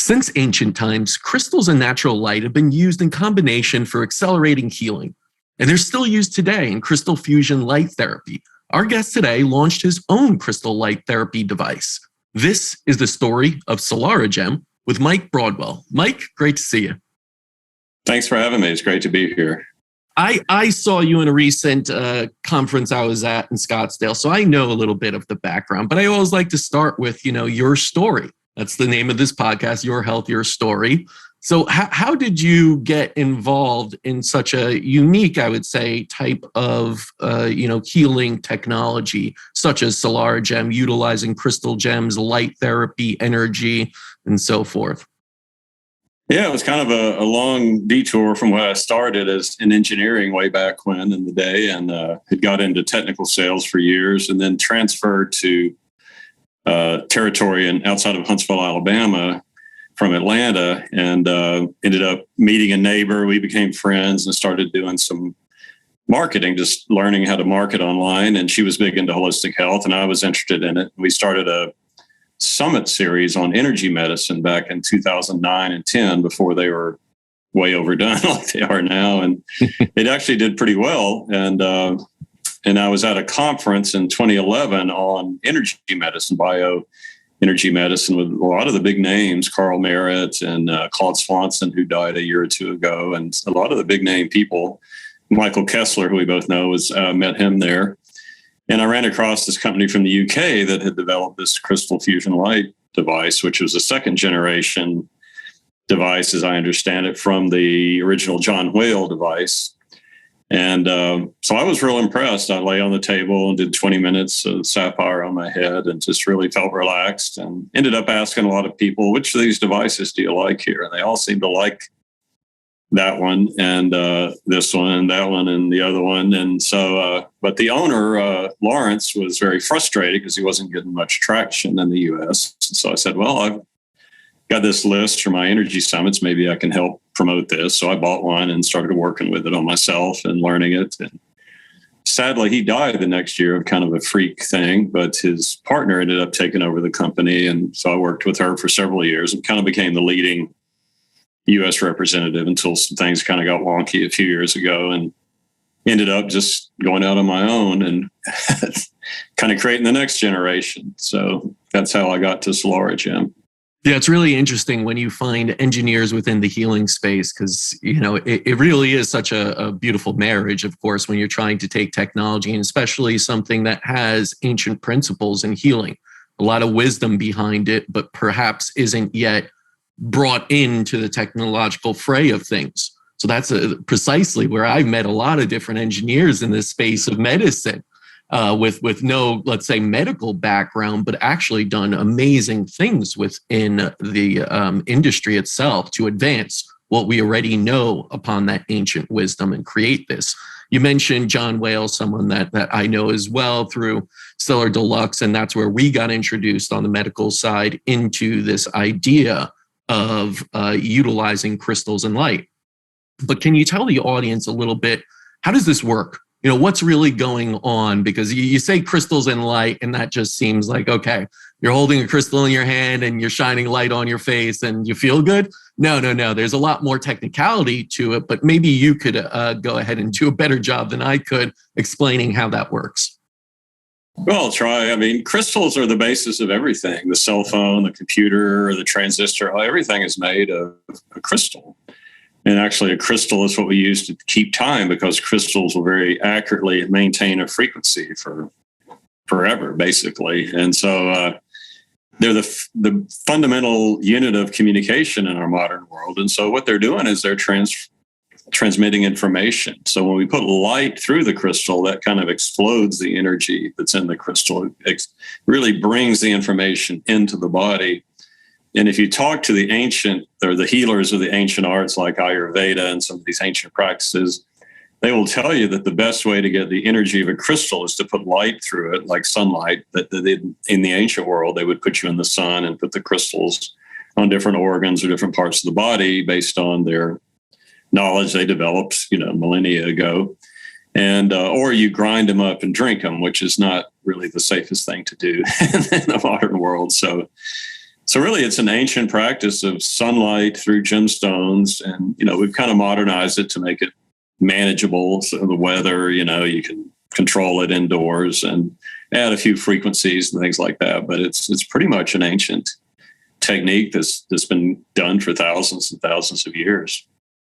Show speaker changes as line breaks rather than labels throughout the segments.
Since ancient times, crystals and natural light have been used in combination for accelerating healing, and they're still used today in crystal fusion light therapy. Our guest today launched his own crystal light therapy device. This is the story of SolaraGem with Mike Broadwell. Mike, great to see you.
Thanks for having me. It's great to be here.
I saw you in a recent conference I was at in Scottsdale, so I know a little bit of the background, but I always like to start with, your story. That's the name of this podcast, Your Health, Your Story. So how did you get involved in such a unique, I would say, type of, healing technology, such as SolaraGem, utilizing crystal gems, light therapy, energy, and so forth?
Yeah, it was kind of a long detour from where I started as in engineering way back when in the day, and had got into technical sales for years and then transferred to territory outside of Huntsville, Alabama from Atlanta, and ended up meeting a neighbor. We became friends and started doing some marketing, just learning how to market online. And she was big into holistic health and I was interested in it. We started a summit series on energy medicine back in 2009 and 10 before they were way overdone like they are now. And it actually did pretty well. And I was at a conference in 2011 on energy medicine, bioenergy medicine, with a lot of the big names, Carl Merritt and Claude Swanson, who died a year or two ago. And a lot of the big name people, Michael Kessler, who we both know, met him there. And I ran across this company from the UK that had developed this crystal fusion light device, which was a second generation device, as I understand it, from the original John Whale device. And so I was real impressed. I lay on the table and did 20 minutes of sapphire on my head and just really felt relaxed, and ended up asking a lot of people, which of these devices do you like here? And they all seemed to like that one and this one and that one and the other one. And so, but the owner, Lawrence, was very frustrated because he wasn't getting much traction in the US. So I said, well, I've got this list for my energy summits. Maybe I can help promote this. So I bought one and started working with it on myself and learning it. And sadly, he died the next year of kind of a freak thing, but his partner ended up taking over the company. And so I worked with her for several years and kind of became the leading U.S. representative until some things kind of got wonky a few years ago, and ended up just going out on my own and kind of creating the next generation. So that's how I got to SolaraGem.
Yeah, it's really interesting when you find engineers within the healing space, because, it really is such a beautiful marriage, of course, when you're trying to take technology, and especially something that has ancient principles in healing, a lot of wisdom behind it, but perhaps isn't yet brought into the technological fray of things. So that's precisely where I've met a lot of different engineers in this space of medicine with no, let's say, medical background, but actually done amazing things within the industry itself to advance what we already know upon that ancient wisdom and create this. You mentioned John Whale, someone that I know as well through Stellar Deluxe, and that's where we got introduced on the medical side into this idea of utilizing crystals and light. But can you tell the audience a little bit, how does this work? What's really going on? Because you say crystals and light, and that just seems like, okay, you're holding a crystal in your hand and you're shining light on your face and you feel good. No. There's a lot more technicality to it, but maybe you could go ahead and do a better job than I could explaining how that works.
Well, I'll try. I mean, crystals are the basis of everything. The cell phone, the computer, the transistor, everything is made of a crystal. And actually, a crystal is what we use to keep time, because crystals will very accurately maintain a frequency for forever, basically. And so they're the fundamental unit of communication in our modern world. And so what they're doing is they're transmitting information. So when we put light through the crystal, that kind of explodes the energy that's in the crystal. It really brings the information into the body. And if you talk to the ancient or the healers of the ancient arts like Ayurveda and some of these ancient practices, they will tell you that the best way to get the energy of a crystal is to put light through it, like sunlight. That in the ancient world, they would put you in the sun and put the crystals on different organs or different parts of the body based on their knowledge they developed, millennia ago. And or you grind them up and drink them, which is not really the safest thing to do in the modern world. So So really, it's an ancient practice of sunlight through gemstones, and we've kind of modernized it to make it manageable. So the weather, you can control it indoors and add a few frequencies and things like that. But it's pretty much an ancient technique that's been done for thousands and thousands of years.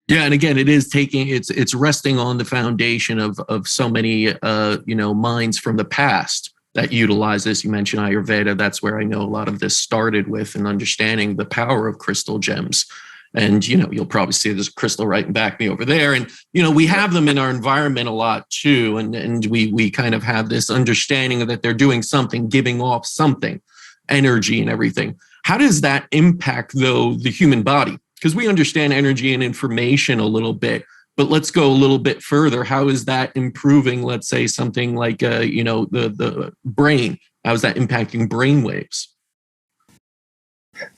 Yeah, and again, it's resting on the foundation of so many minds from the past that utilize this. You mentioned Ayurveda. That's where I know a lot of this started with, and understanding the power of crystal gems. And you'll probably see there's a crystal right in back of me over there. And we have them in our environment a lot too. And we kind of have this understanding that they're doing something, giving off something, energy and everything. How does that impact, though, the human body? Because we understand energy and information a little bit, but let's go a little bit further. How is that improving, let's say, something like, the brain? How is that impacting brain waves?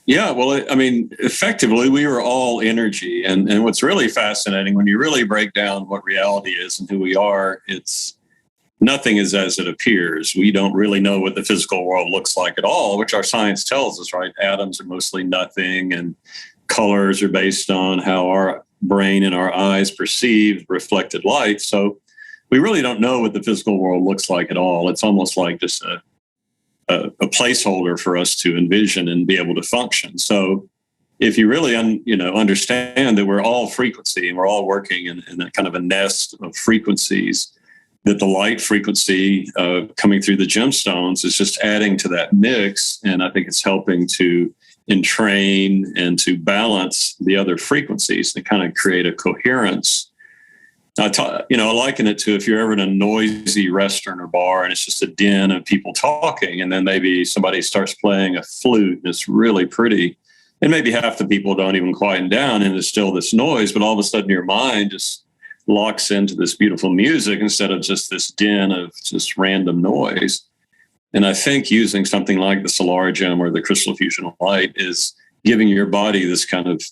Yeah, well, effectively, we are all energy. And what's really fascinating, when you really break down what reality is and who we are, nothing is as it appears. We don't really know what the physical world looks like at all, which our science tells us, right? Atoms are mostly nothing, and colors are based on how our brain and our eyes perceive reflected light. So we really don't know what the physical world looks like at all. It's almost like just a placeholder for us to envision and be able to function. So if you really understand that we're all frequency and we're all working in a kind of a nest of frequencies, that the light frequency coming through the gemstones is just adding to that mix. And I think it's helping to entrain and to balance the other frequencies and kind of create a coherence. I liken it to if you're ever in a noisy restaurant or bar and it's just a din of people talking, and then maybe somebody starts playing a flute and it's really pretty, and maybe half the people don't even quieten down and there's still this noise, but all of a sudden your mind just locks into this beautiful music instead of just this din of just random noise. And I think using something like the SolaraGem or the crystal fusion light is giving your body this kind of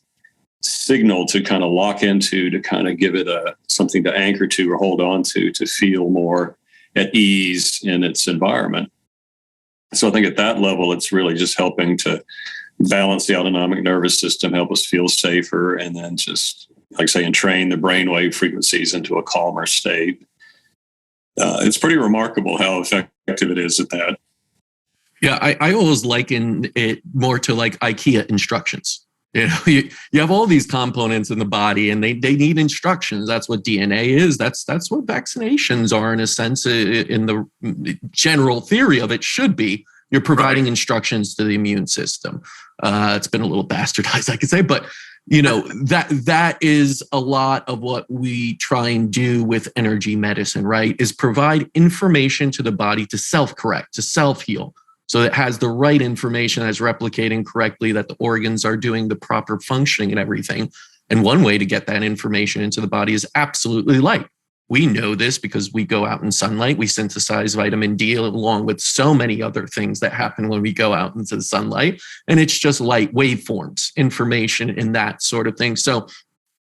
signal to kind of lock into, to kind of give it something to anchor to or hold on to feel more at ease in its environment. So I think at that level, it's really just helping to balance the autonomic nervous system, help us feel safer, and then just, like I say, entrain the brainwave frequencies into a calmer state. It's pretty remarkable how effective it is at that.
Yeah, I always liken it more to like IKEA instructions. You have all these components in the body, and they need instructions. That's what DNA is. That's what vaccinations are, in a sense. In the general theory of it, should be. You're providing instructions to the immune system. It's been a little bastardized, I could say, but that is a lot of what we try and do with energy medicine, right? Is provide information to the body to self-correct, to self-heal. So it has the right information, as replicating correctly, that the organs are doing the proper functioning and everything. And one way to get that information into the body is absolutely light. We know this because we go out in sunlight. We synthesize vitamin D along with so many other things that happen when we go out into the sunlight. And it's just light waveforms, information, and that sort of thing. So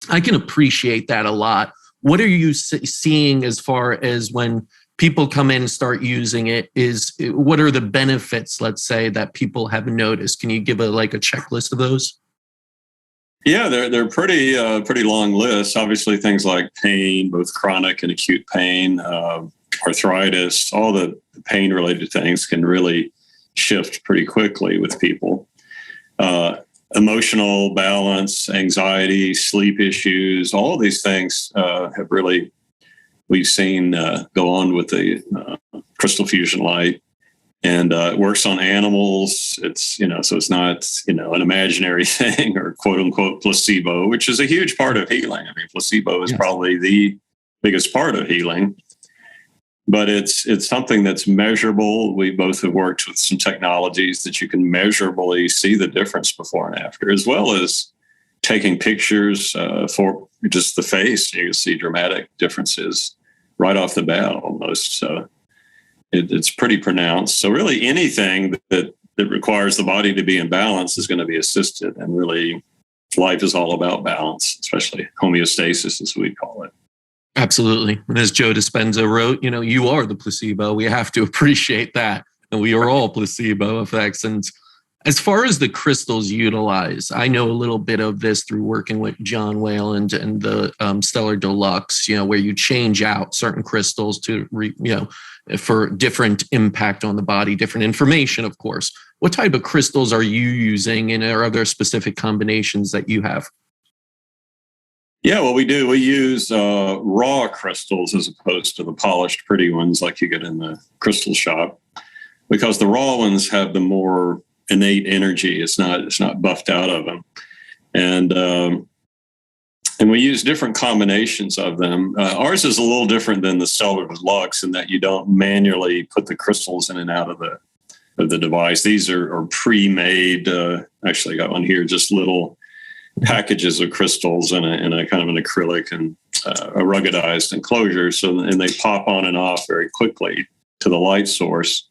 I can appreciate that a lot. What are you seeing as far as when people come in and start using it? What are the benefits, let's say, that people have noticed? Can you give a checklist of those?
Yeah, they're pretty long lists. Obviously, things like pain, both chronic and acute pain, arthritis, all the pain-related things can really shift pretty quickly with people. Emotional balance, anxiety, sleep issues, all of these things have really, we've seen go on with the crystal fusion light. And it works on animals. It's, so it's not, an imaginary thing or quote unquote placebo, which is a huge part of healing. I mean, placebo is probably the biggest part of healing, but it's something that's measurable. We both have worked with some technologies that you can measurably see the difference before and after, as well as taking pictures for just the face. You can see dramatic differences right off the bat almost. So it's pretty pronounced. So really anything that requires the body to be in balance is going to be assisted. And really life is all about balance, especially homeostasis, as we call it.
Absolutely. And as Joe Dispenza wrote, you are the placebo. We have to appreciate that. And we are all placebo effects. And As far as the crystals utilized, I know a little bit of this through working with John Wayland and the Stellar Deluxe, where you change out certain crystals to, for different impact on the body, different information, of course. What type of crystals are you using, and are there specific combinations that you have?
Yeah, well, we do. We use raw crystals as opposed to the polished, pretty ones like you get in the crystal shop, because the raw ones have the more innate energy. It's not buffed out of them, and we use different combinations of them. Ours is a little different than the Stellar Deluxe in that you don't manually put the crystals in and out of the device. These are pre-made. Actually, I got one here, just little packages of crystals in a kind of an acrylic and a ruggedized enclosure. And they pop on and off very quickly to the light source.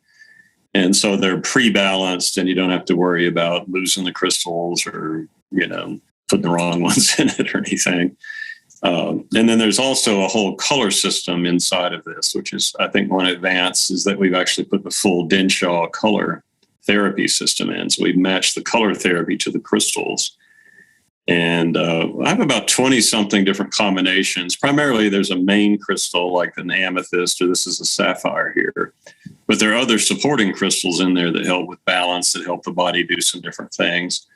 And so they're pre-balanced, and you don't have to worry about losing the crystals or, putting the wrong ones in it or anything. And then there's also a whole color system inside of this, which is, I think, one advance is that we've actually put the full Denshaw color therapy system in. So we've matched the color therapy to the crystals. And I have about 20-something different combinations. Primarily, there's a main crystal like an amethyst, or this is a sapphire here. But there are other supporting crystals in there that help with balance, that help the body do some different things.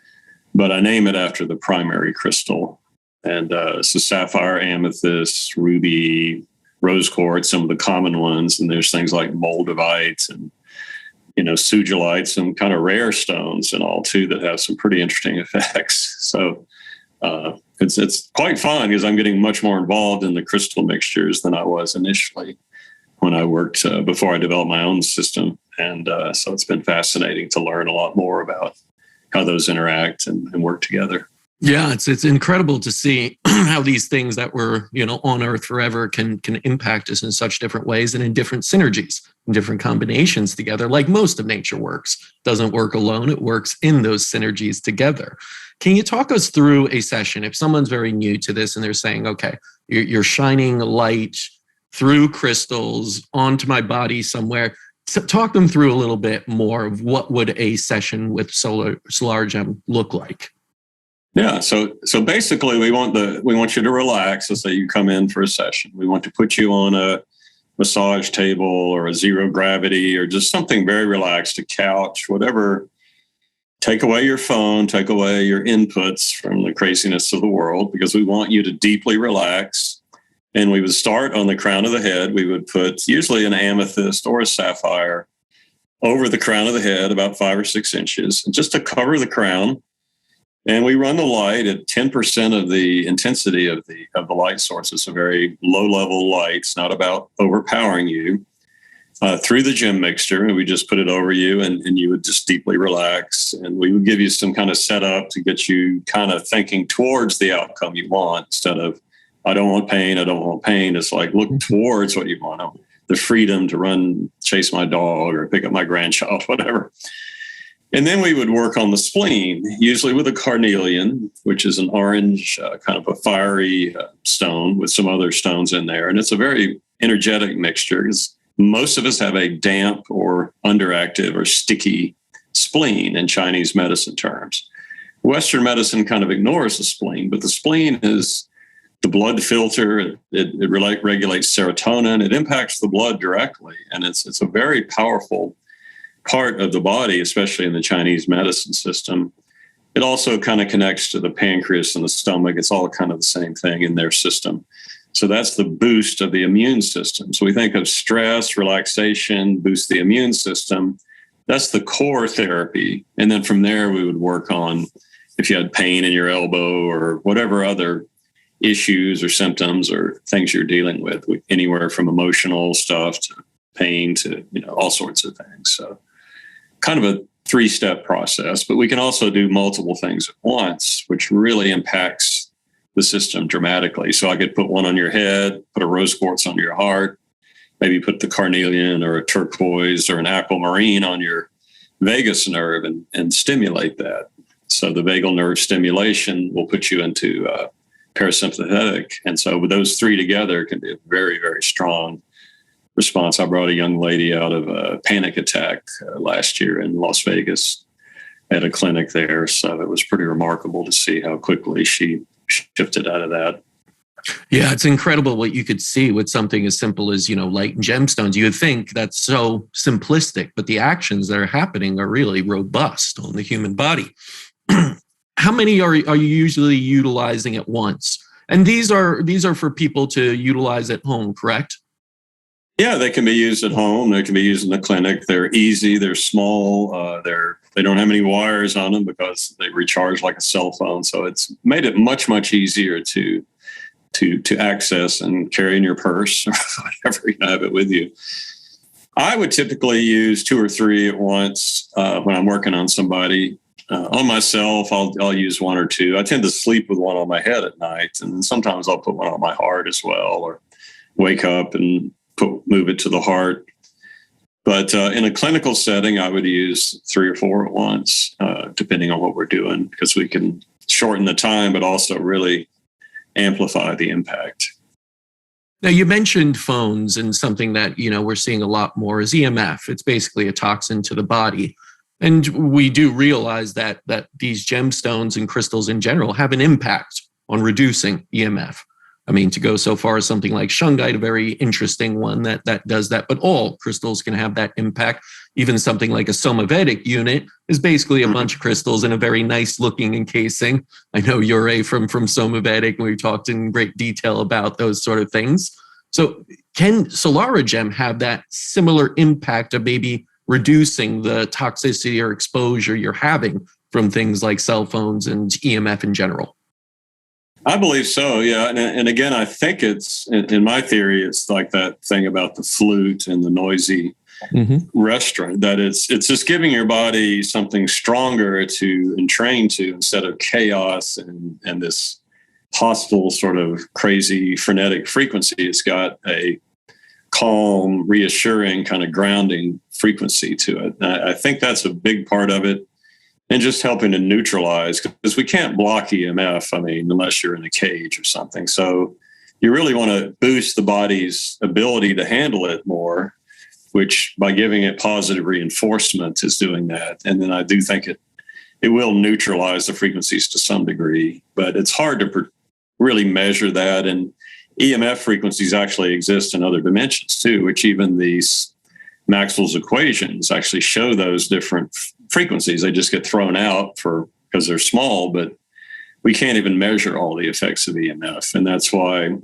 But I name it after the primary crystal. And so sapphire, amethyst, ruby, rose quartz, some of the common ones. And there's things like moldavite and, sugilite, some kind of rare stones and all, too, that have some pretty interesting effects. So it's quite fun because I'm getting much more involved in the crystal mixtures than I was initially when I worked before I developed my own system. And so it's been fascinating to learn a lot more about how those interact and work together.
Yeah, it's incredible to see how these things that were, on Earth forever can impact us in such different ways and in different synergies, in different combinations together. Like most of nature works, doesn't work alone. It works in those synergies together. Can you talk us through a session if someone's very new to this and they're saying, okay, you're shining light through crystals onto my body somewhere? So talk them through a little bit more of what would a session with SolaraGem look like.
Yeah, so basically we want you to relax. Let's say you come in for a session. We want to put you on a massage table or a zero gravity or just something very relaxed, a couch, whatever. Take away your phone, take away your inputs from the craziness of the world, because we want you to deeply relax. And we would start on the crown of the head. We would put usually an amethyst or a sapphire over the crown of the head, about 5 or 6 inches, just to cover the crown. And we run the light at 10% of the intensity of the light source. It's a very low-level light. It's not about overpowering you. Through the gem mixture, and we just put it over you, and you would just deeply relax. And we would give you some kind of setup to get you kind of thinking towards the outcome you want, instead of, I don't want pain, I don't want pain. It's like, look towards what you want. The freedom to run, chase my dog, or pick up my grandchild, whatever. And then we would work on the spleen, usually with a carnelian, which is an orange, kind of a fiery stone with some other stones in there. And it's a very energetic mixture, because most of us have a damp or underactive or sticky spleen in Chinese medicine terms. Western medicine kind of ignores the spleen, but the spleen is the blood filter. It regulates serotonin. It impacts the blood directly. And it's a very powerful part of the body, especially in the Chinese medicine system. It also kind of connects to the pancreas and the stomach. It's all kind of the same thing in their system. So that's the boost of the immune system. So we think of stress, relaxation, boost the immune system. That's the core therapy. And then from there, we would work on if you had pain in your elbow or whatever other issues or symptoms or things you're dealing with, anywhere from emotional stuff to pain to, all sorts of things. So kind of a 3-step process, but we can also do multiple things at once, which really impacts the system dramatically. So I could put one on your head, put a rose quartz on your heart, maybe put the carnelian or a turquoise or an aquamarine on your vagus nerve and stimulate that. So the vagal nerve stimulation will put you into parasympathetic. And so with those 3 together, it can be a very, very strong response. I brought a young lady out of a panic attack last year in Las Vegas. at a clinic there. So it was pretty remarkable to see how quickly she shifted out of that.
Yeah, it's incredible what you could see with something as simple as, light and gemstones. You would think that's so simplistic, but the actions that are happening are really robust on the human body. How many are you usually utilizing at once? And these are for people to utilize at home, correct?
Yeah, they can be used at home. They can be used in the clinic. They're easy. They're small. They don't have any wires on them because they recharge like a cell phone. So it's made it much, much easier to access and carry in your purse or whatever, you have it with you. I would typically use 2 or 3 at once when I'm working on somebody. On myself, I'll use 1 or 2. I tend to sleep with one on my head at night, and sometimes I'll put one on my heart as well, or wake up and move it to the heart. But in a clinical setting, I would use 3 or 4 at once, depending on what we're doing, because we can shorten the time, but also really amplify the impact.
Now, you mentioned phones, and something that, we're seeing a lot more is EMF. It's basically a toxin to the body. And we do realize that these gemstones and crystals in general have an impact on reducing EMF. I mean, to go so far as something like shungite, a very interesting one that does that, but all crystals can have that impact. Even something like a Somavedic unit is basically a bunch of crystals in a very nice looking encasing. I know you're from Somavedic, and we talked in great detail about those sort of things. So can SolaraGem have that similar impact of maybe reducing the toxicity or exposure you're having from things like cell phones and EMF in general?
I believe so, yeah. And again, I think it's, in my theory, it's like that thing about the flute and the noisy restaurant, that it's just giving your body something stronger to entrain to, instead of chaos and this hostile sort of crazy frenetic frequency. It's got a calm, reassuring, kind of grounding frequency to it. And I think that's a big part of it. And just helping to neutralize, because we can't block EMF, unless you're in a cage or something. So you really want to boost the body's ability to handle it more, which by giving it positive reinforcement is doing that. And then I do think it will neutralize the frequencies to some degree, but it's hard to really measure that. And EMF frequencies actually exist in other dimensions too, which even these Maxwell's equations actually show those different frequencies. They just get thrown out because they're small, but we can't even measure all the effects of EMF. And that's why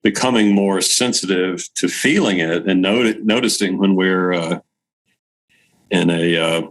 becoming more sensitive to feeling it and noticing when we're in a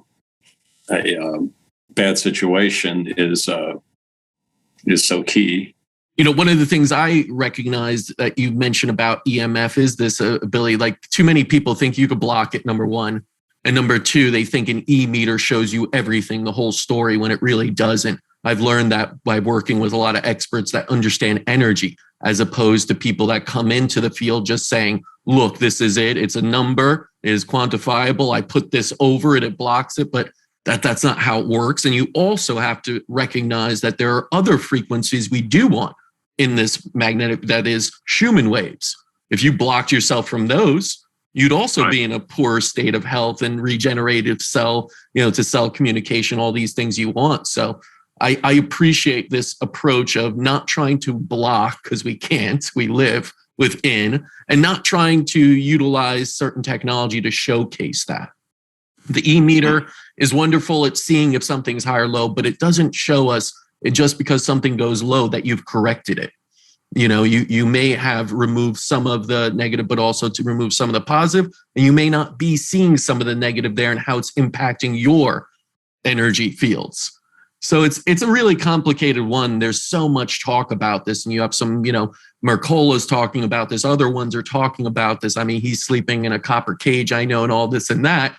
bad situation is so key.
One of the things I recognized that you mentioned about EMF is this ability, like too many people think you could block it, number one. And number two, they think an E-meter shows you everything, the whole story, when it really doesn't. I've learned that by working with a lot of experts that understand energy, as opposed to people that come into the field just saying, look, this is it. It's a number. It is quantifiable. I put this over it. It blocks it. But that's not how it works. And you also have to recognize that there are other frequencies we do want in this magnetic, that is Schumann waves. If you blocked yourself from those, you'd also be in a poor state of health and regenerative cell, to cell communication, all these things you want. So I appreciate this approach of not trying to block, because we can't, we live within, and not trying to utilize certain technology to showcase that. The E-meter is wonderful at seeing if something's high or low, but it doesn't show us just because something goes low that you've corrected it. You may have removed some of the negative, but also to remove some of the positive, and you may not be seeing some of the negative there and how it's impacting your energy fields. So it's a really complicated one. There's so much talk about this, and you have some, Mercola's talking about this. Other ones are talking about this. He's sleeping in a copper cage, I know, and all this and that.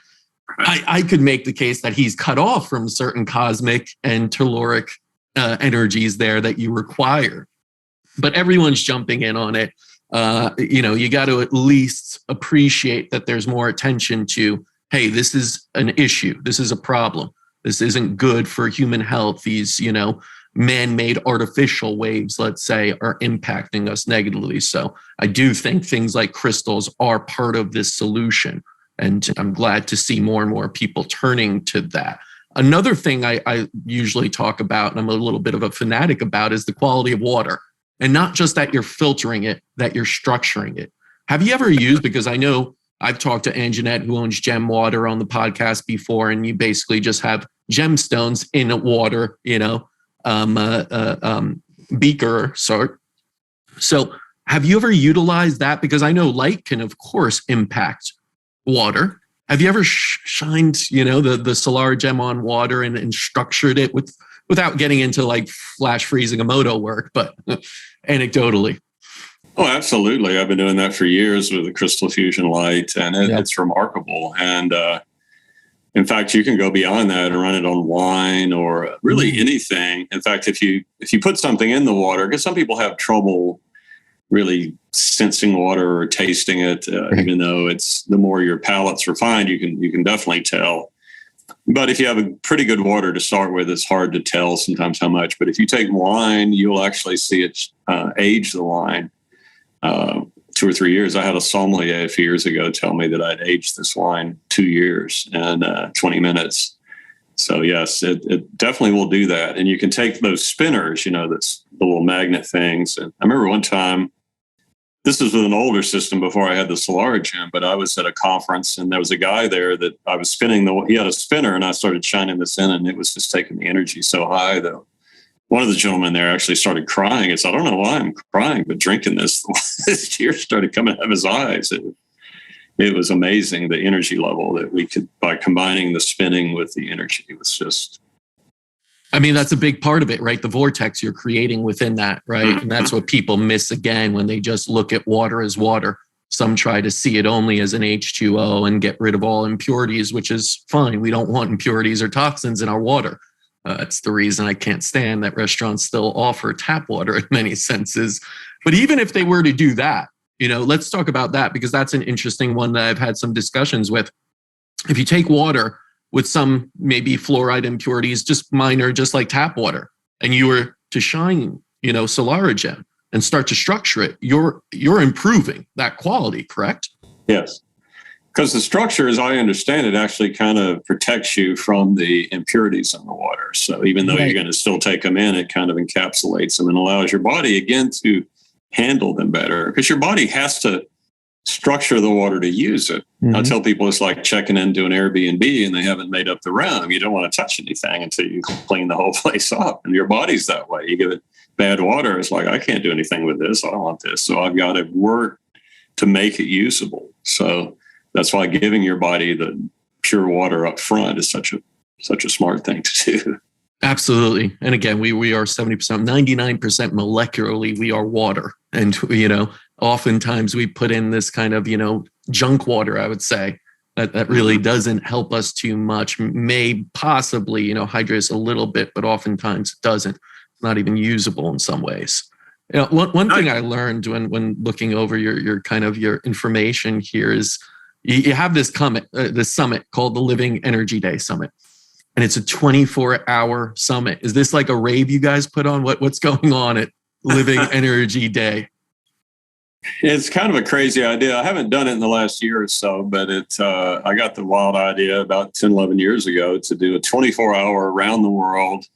I could make the case that he's cut off from certain cosmic and telluric energies there that you require. But everyone's jumping in on it. You got to at least appreciate that there's more attention to, hey, this is an issue. This is a problem. This isn't good for human health. These, man-made artificial waves, let's say, are impacting us negatively. So I do think things like crystals are part of this solution. And I'm glad to see more and more people turning to that. Another thing I usually talk about, and I'm a little bit of a fanatic about, is the quality of water. And not just that you're filtering it, that you're structuring it. Have you ever used, because I know I've talked to Anjanette, who owns Gem Water, on the podcast before, and you basically just have gemstones in a water, beaker sort. So have you ever utilized that? Because I know light can, of course, impact water. Have you ever shined, the SolaraGem on water and structured it without getting into like flash freezing a moto work, but anecdotally?
Oh, absolutely. I've been doing that for years with the crystal fusion light, and it's remarkable. And in fact, you can go beyond that and run it on wine or really anything. In fact, if you put something in the water, because some people have trouble really sensing water or tasting it, even though it's, the more your palate's refined, you can definitely tell. But if you have a pretty good water to start with, it's hard to tell sometimes how much. But if you take wine, you'll actually see it age the wine 2 or 3 years. I had a sommelier a few years ago tell me that I'd aged this wine 2 years and 20 minutes. So yes, it definitely will do that. And you can take those spinners, that's the little magnet things. And I remember one time, this was with an older system before I had the SolaraGem, but I was at a conference and there was a guy there that I was spinning he had a spinner, and I started shining this in, and it was just taking the energy so high that one of the gentlemen there actually started crying. It's, I don't know why I'm crying, but drinking this tears started coming out of his eyes. It was amazing, the energy level that we could, by combining the spinning with the energy. It was just...
I mean, that's a big part of it, right? The vortex you're creating within that, right? Mm-hmm. And that's what people miss again when they just look at water as water. Some try to see it only as an H2O and get rid of all impurities, which is fine. We don't want impurities or toxins in our water. That's the reason I can't stand that restaurants still offer tap water in many senses. But even if they were to do that, let's talk about that, because that's an interesting one that I've had some discussions with. If you take water with some maybe fluoride impurities, just minor, just like tap water, and you were to shine, SolaraGem and start to structure it, you're improving that quality, correct?
Yes. Because the structure, as I understand it, actually kind of protects you from the impurities in the water. So even though you're going to still take them in, it kind of encapsulates them and allows your body, again, to handle them better. Because your body has to structure the water to use it. Mm-hmm. I tell people it's like checking into an Airbnb and they haven't made up the room. You don't want to touch anything until you clean the whole place up. And your body's that way. You give it bad water, it's like, I can't do anything with this. I don't want this. So I've got to work to make it usable. So that's why giving your body the pure water up front is such a smart thing to do.
Absolutely. And again, we are 70%, 99% molecularly, we are water. And, oftentimes we put in this kind of, junk water, I would say, that really doesn't help us too much, may possibly, hydrate us a little bit, but oftentimes it doesn't. It's not even usable in some ways. One thing I learned when looking over your kind of your information here is you have this summit called the Living Energy Day Summit. And it's a 24-hour summit. Is this like a rave you guys put on? What's going on at Living Energy Day?
It's kind of a crazy idea. I haven't done it in the last year or so, but I got the wild idea about 10, 11 years ago to do a 24-hour around the world,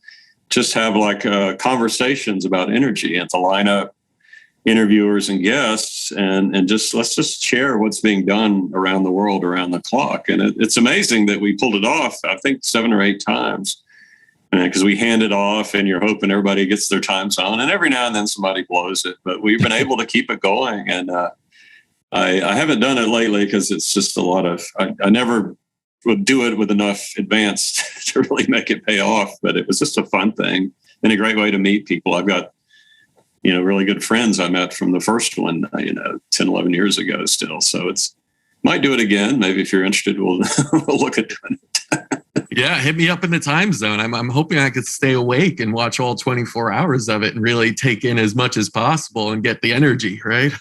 just have like conversations about energy and to line up interviewers and guests and let's just share what's being done around the world around the clock. And it's amazing that we pulled it off, I think 7 or 8 times, because we hand it off and you're hoping everybody gets their time zone, and every now and then somebody blows it, but we've been able to keep it going. And I haven't done it lately because it's just a lot of, I never would do it with enough advance to really make it pay off, but it was just a fun thing and a great way to meet people. I've got, really good friends I met from the first one, 10, 11 years ago still. So might do it again. Maybe if you're interested, we'll look at doing it.
Yeah, hit me up in the time zone. I'm hoping I could stay awake and watch all 24 hours of it and really take in as much as possible and get the energy, right?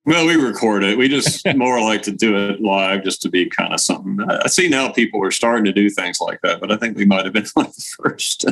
Well, we record it. We just more like to do it live just to be kind of something. I see now people are starting to do things like that, but I think we might have been one of the first.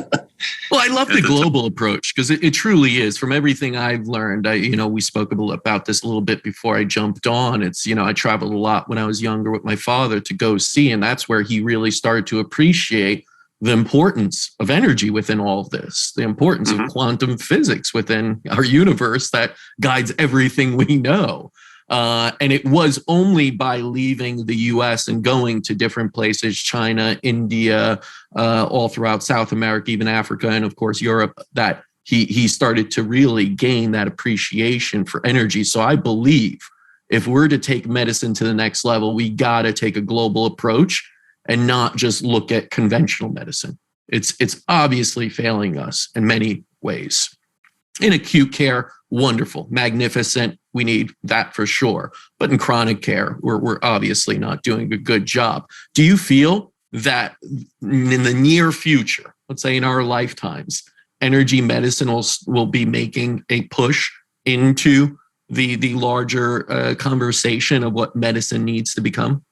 Well, I love the global approach because it truly is. From everything I've learned, we spoke about this a little bit before I jumped on. It's, I traveled a lot when I was younger with my father to go see, and that's where he really started to appreciate the importance of energy within all of this, the importance of quantum physics within our universe that guides everything we know. And it was only by leaving the US and going to different places, China, India, all throughout South America, even Africa, and of course, Europe, that he started to really gain that appreciation for energy. So I believe if we're to take medicine to the next level, we got to take a global approach and not just look at conventional medicine. It's obviously failing us in many ways. In acute care, wonderful, magnificent. We need that for sure. But in chronic care, we're obviously not doing a good job. Do you feel that in the near future, let's say in our lifetimes, energy medicine will be making a push into the larger conversation of what medicine needs to become?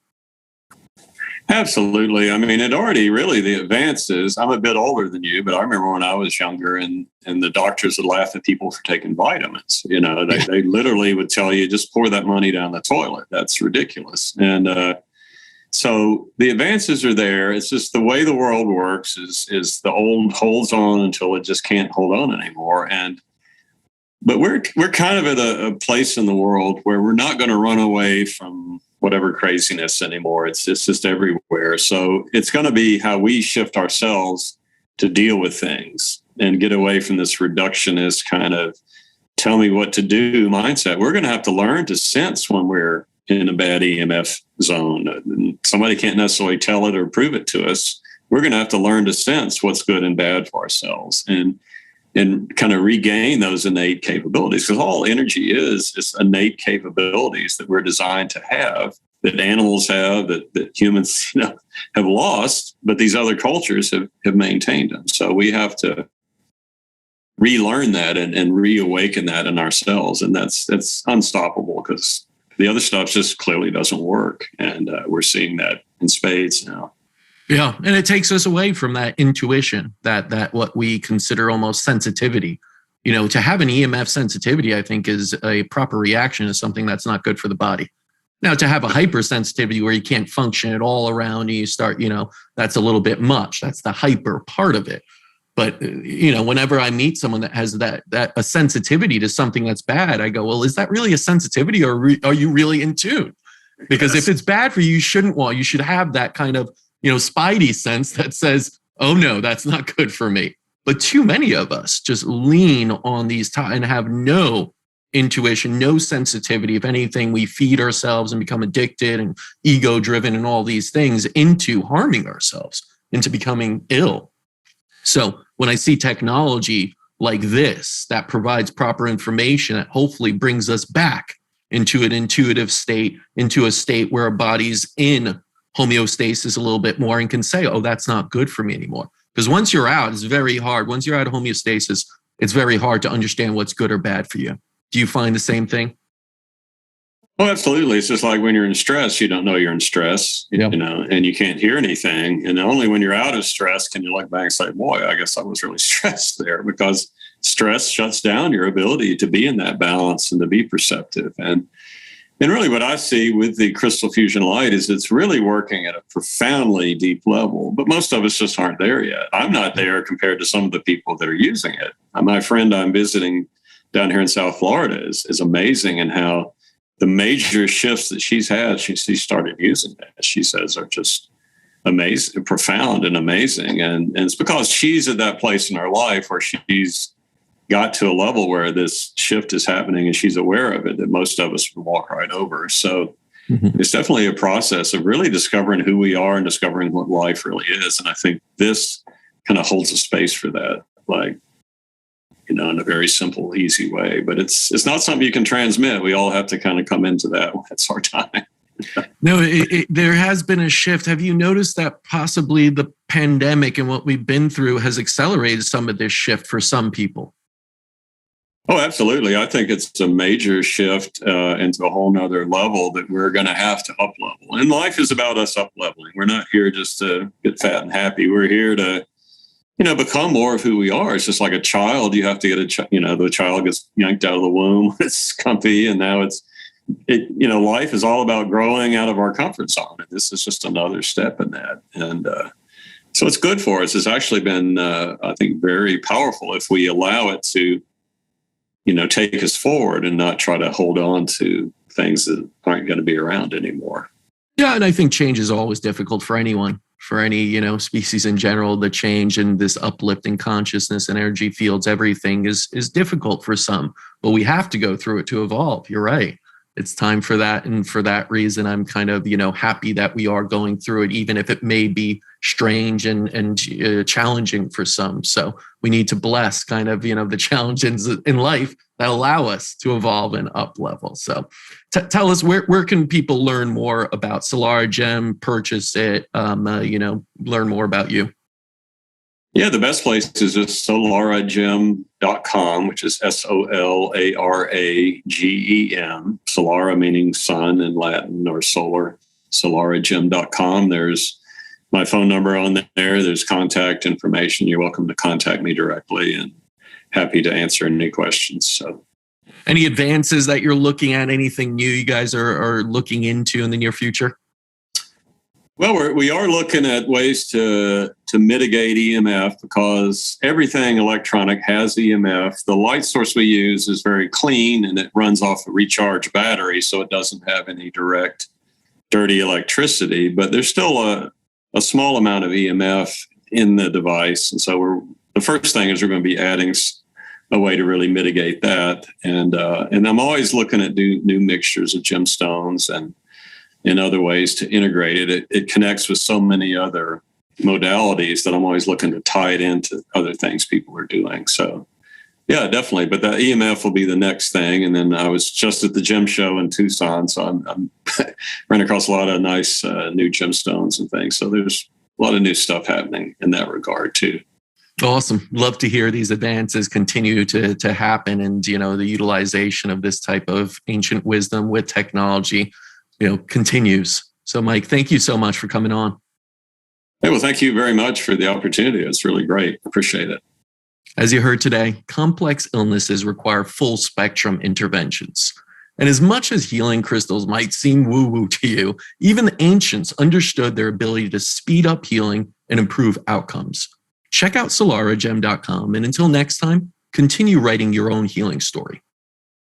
Absolutely. I mean, it already really, the advances, I'm a bit older than you, but I remember when I was younger and the doctors would laugh at people for taking vitamins. You know, they literally would tell you, just pour that money down the toilet. That's ridiculous. And so the advances are there. It's just the way the world works is the old holds on until it just can't hold on anymore. But we're kind of at a place in the world where we're not going to run away from whatever craziness anymore. It's just everywhere. So it's going to be how we shift ourselves to deal with things and get away from this reductionist kind of tell me what to do mindset. We're going to have to learn to sense when we're in a bad EMF zone. Somebody can't necessarily tell it or prove it to us. We're going to have to learn to sense what's good and bad for ourselves and kind of regain those innate capabilities, because all energy is innate capabilities that we're designed to have, that animals have, that humans have lost, but these other cultures have maintained them. So we have to relearn that and reawaken that in ourselves, and that's unstoppable because the other stuff just clearly doesn't work, and we're seeing that in spades now.
Yeah, and it takes us away from that intuition, that what we consider almost sensitivity. You know, to have an EMF sensitivity, I think, is a proper reaction to something that's not good for the body. Now, to have a hypersensitivity where you can't function at all around and you start, that's a little bit much. That's the hyper part of it. But, whenever I meet someone that has that a sensitivity to something that's bad, I go, well, is that really a sensitivity or are you really in tune? Because if it's bad for you, you shouldn't want, you should have that kind of, spidey sense that says, oh no, that's not good for me. But too many of us just lean on these and have no intuition, no sensitivity. If anything, we feed ourselves and become addicted and ego driven and all these things into harming ourselves, into becoming ill. So when I see technology like this, that provides proper information that hopefully brings us back into an intuitive state, into a state where our body's in homeostasis a little bit more and can say, oh, that's not good for me anymore. Because once you're out, it's very hard. Once you're out of homeostasis, it's very hard to understand what's good or bad for you. Do you find the same thing?
Well, absolutely. It's just like when you're in stress, you don't know you're in stress, and you can't hear anything. And only when you're out of stress can you look back and say, boy, I guess I was really stressed there, because stress shuts down your ability to be in that balance and to be perceptive. And really what I see with the crystal fusion light is it's really working at a profoundly deep level, but most of us just aren't there yet. I'm not there compared to some of the people that are using it. My friend I'm visiting down here in South Florida is amazing in how the major shifts that she's had, she started using that, she says, are just amazing, profound and amazing. And it's because she's at that place in her life where she's got to a level where this shift is happening and she's aware of it, that most of us would walk right over. So it's definitely a process of really discovering who we are and discovering what life really is. And I think this kind of holds a space for that, in a very simple, easy way. But it's not something you can transmit. We all have to kind of come into that. That's our time.
No, there has been a shift. Have you noticed that possibly the pandemic and what we've been through has accelerated some of this shift for some people?
Oh, absolutely. I think it's a major shift into a whole nother level that we're going to have to up level. And life is about us up leveling. We're not here just to get fat and happy. We're here to, become more of who we are. It's just like a child. You have to get the child gets yanked out of the womb. It's comfy. And now life is all about growing out of our comfort zone. And this is just another step in that. And So it's good for us. It's actually been, I think, very powerful if we allow it to, take us forward and not try to hold on to things that aren't going to be around anymore.
Yeah, and I think change is always difficult for anyone, for any, species in general. The change and this uplifting consciousness and energy fields, everything is difficult for some, but we have to go through it to evolve. You're right. It's time for that. And for that reason, I'm kind of, happy that we are going through it, even if it may be strange and challenging for some. So we need to bless kind of, the challenges in life that allow us to evolve and up level. So tell us, where can people learn more about SolaraGem, purchase it, learn more about you?
Yeah, the best place is just SolaraGem.com, which is SOLARAGEM. Solara meaning sun in Latin, or solar. SolaraGem.com. There's my phone number on there. There's contact information. You're welcome to contact me directly, and happy to answer any questions. So,
any advances that you're looking at? Anything new you guys are looking into in the near future?
Well, we are looking at ways to mitigate EMF, because everything electronic has EMF. The light source we use is very clean, and it runs off a recharged battery, so it doesn't have any direct dirty electricity. But there's still a small amount of EMF in the device, and so the first thing is we're going to be adding a way to really mitigate that. And I'm always looking at new mixtures of gemstones and in other ways to integrate it. It connects with so many other modalities that I'm always looking to tie it into other things people are doing. So, yeah, definitely. But the EMF will be the next thing. And then I was just at the gem show in Tucson, so I'm running across a lot of nice new gemstones and things. So there's a lot of new stuff happening in that regard too.
Awesome. Love to hear these advances continue to happen, and, the utilization of this type of ancient wisdom with technology, continues. So, Mike, thank you so much for coming on.
Hey, well, thank you very much for the opportunity. It's really great. Appreciate it.
As you heard today, complex illnesses require full spectrum interventions. And as much as healing crystals might seem woo-woo to you, even the ancients understood their ability to speed up healing and improve outcomes. Check out SolaraGem.com, and until next time, continue writing your own healing story.